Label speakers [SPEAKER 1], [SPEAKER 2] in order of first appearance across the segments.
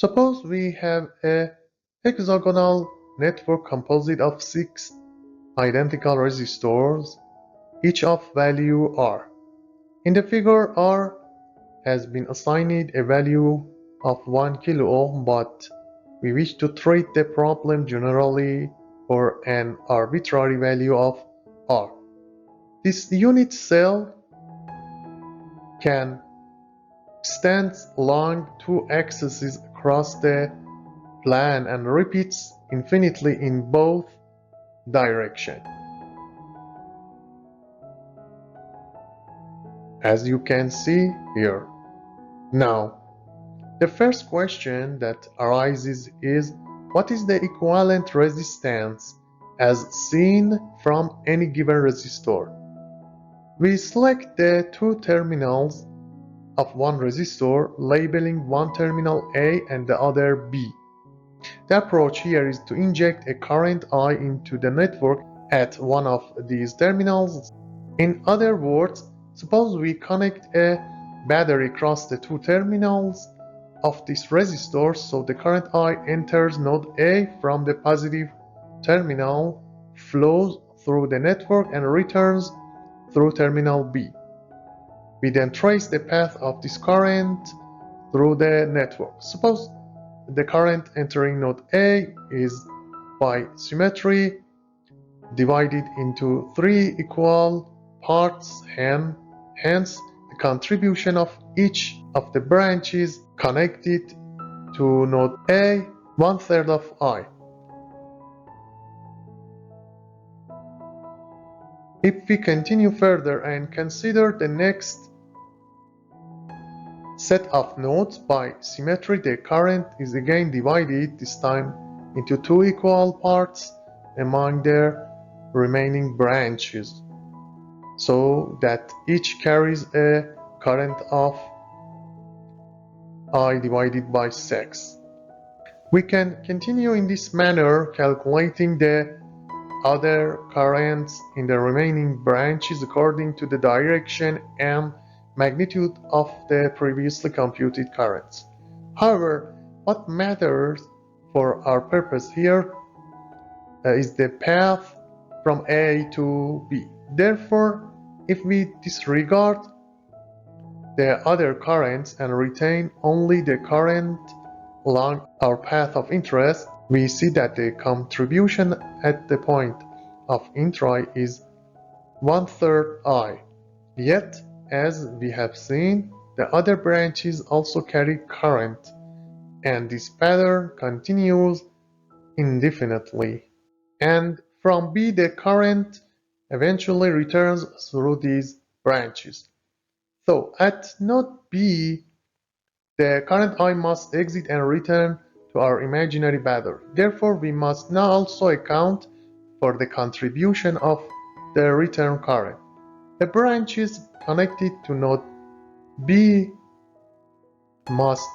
[SPEAKER 1] Suppose we have a hexagonal network composed of 6 identical resistors, each of value R. In the figure, R has been assigned a value of 1 kilo ohm, but we wish to treat the problem generally for an arbitrary value of R. This unit cell can extend along 2 axes across the plane and repeats infinitely in both directions. As you can see here. Now, the first question that arises is, what is the equivalent resistance as seen from any given resistor? We select the 2 terminals of one resistor, labeling one terminal A and the other B. The approach here is to inject a current I into the network at one of these terminals. In other words, suppose we connect a battery across the 2 terminals of this resistor, so the current I enters node A from the positive terminal, flows through the network and returns through terminal B. We then trace the path of this current through the network. Suppose the current entering node A is by symmetry divided into 3 equal parts, hence the contribution of each of the branches connected to node A, 1/3 of I. If we continue further and consider the next set of nodes by symmetry, the current is again divided, this time into 2 equal parts among their remaining branches, so that each carries a current of I divided by 6. We can continue in this manner, calculating the other currents in the remaining branches according to the direction and magnitude of the previously computed currents. However, what matters for our purpose here is the path from A to B. Therefore, if we disregard the other currents and retain only the current along our path of interest, we see that the contribution at the point of entry is 1/3 I. Yet, as we have seen, the other branches also carry current, and this pattern continues indefinitely. And from B, the current eventually returns through these branches. So at node B, the current I must exit and return to our imaginary battery. Therefore, we must now also account for the contribution of the return current. The branches connected to node B must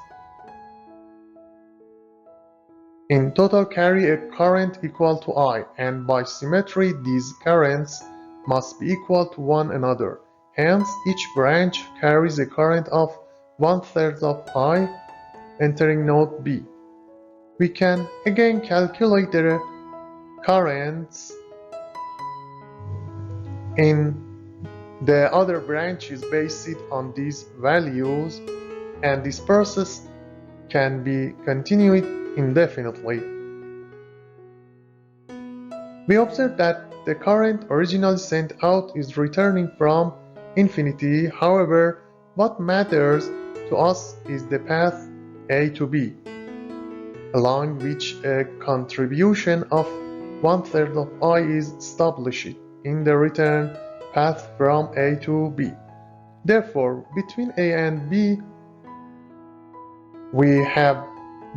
[SPEAKER 1] in total carry a current equal to I, and by symmetry these currents must be equal to one another. Hence, each branch carries a current of 1/3 of I entering node B. We can again calculate the currents in the other branches based on these values, and this process can be continued indefinitely. We observe that the current originally sent out is returning from infinity. However, what matters to us is the path A to B, along which a contribution of 1/3 of I is established in the return path from A to B. Therefore, between A and B, we have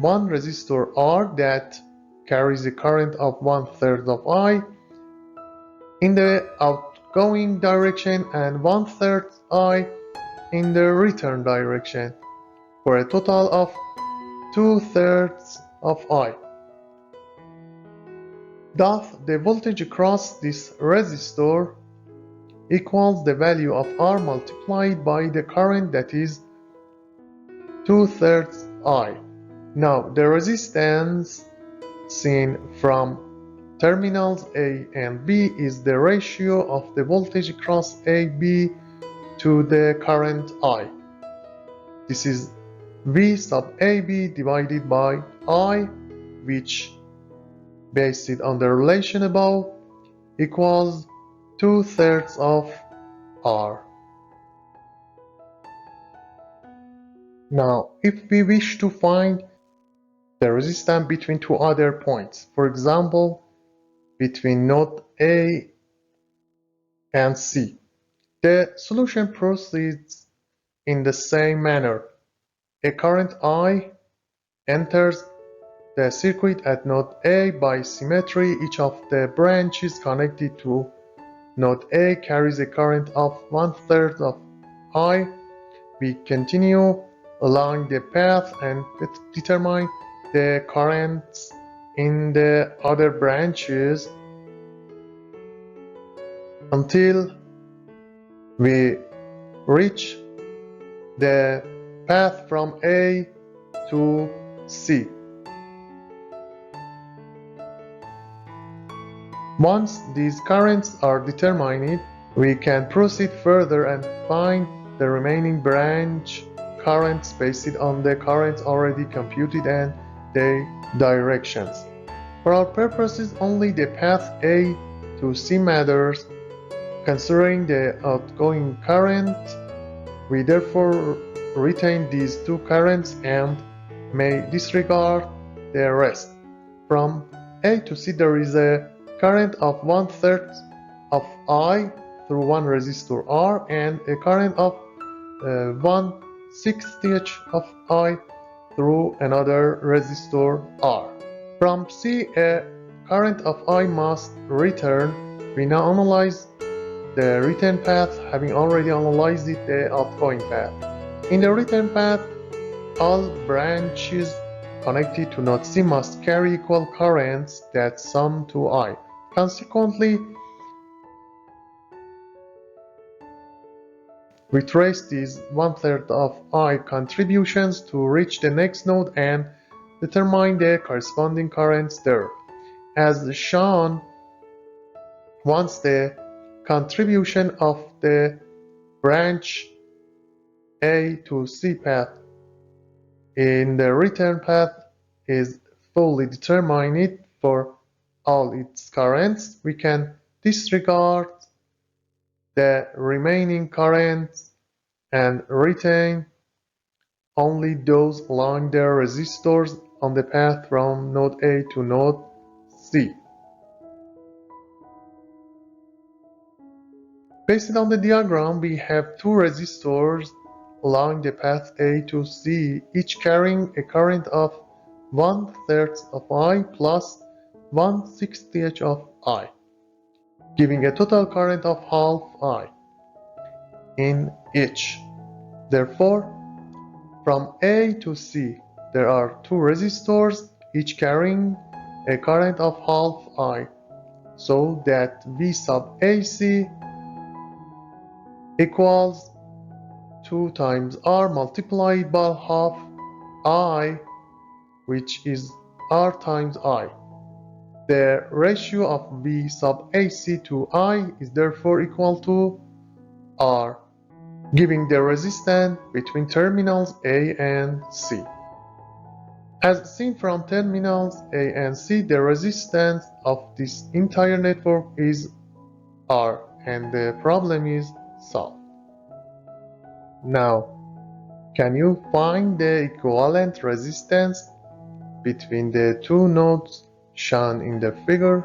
[SPEAKER 1] one resistor R that carries a current of 1/3 of I in the outgoing direction and 1/3 I in the return direction, for a total of 2/3 of I. Thus, the voltage across this resistor equals the value of R multiplied by the current, that is 2/3 I. Now, the resistance seen from terminals A and B is the ratio of the voltage across AB to the current I. This is V sub AB divided by I, which, based on the relation above, equals 2/3 of R. Now, if we wish to find the resistance between two other points, for example, between node A and C, the solution proceeds in the same manner. A current I enters the circuit at node A by symmetry. Each of the branches connected to node A carries a current of 1/3 of I. We continue along the path and determine the currents in the other branches until we reach the path from A to C. Once these currents are determined, we can proceed further and find the remaining branch currents based on the currents already computed and their directions. For our purposes, only the path A to C matters. Considering the outgoing current, we therefore retain these two currents and may disregard the rest. From A to C there is a current of 1/3 of I through one resistor R and a current of 1/60 of I through another resistor R. From C a current of I must return. We now analyze the return path, having already analyzed the outgoing path. In the return path, all branches connected to node C must carry equal currents that sum to I. Consequently, we trace these 1/3 of I contributions to reach the next node and determine the corresponding currents there. As shown, once the contribution of the branch A to C path in the return path is fully determined for all its currents, we can disregard the remaining currents and retain only those along the resistors on the path from node A to node C. Based on the diagram, we have two resistors along the path A to C, each carrying a current of 1/3 of I plus 1/60 of I, giving a total current of half I in each. Therefore, from A to C, there are two resistors, each carrying a current of half I, so that V sub AC equals 2 times R multiplied by half I, which is R times I. The ratio of V sub AC to I is therefore equal to R, giving the resistance between terminals A and C. As seen from terminals A and C, the resistance of this entire network is R, and the problem is solved. Now, can you find the equivalent resistance between the two nodes shown in the figure?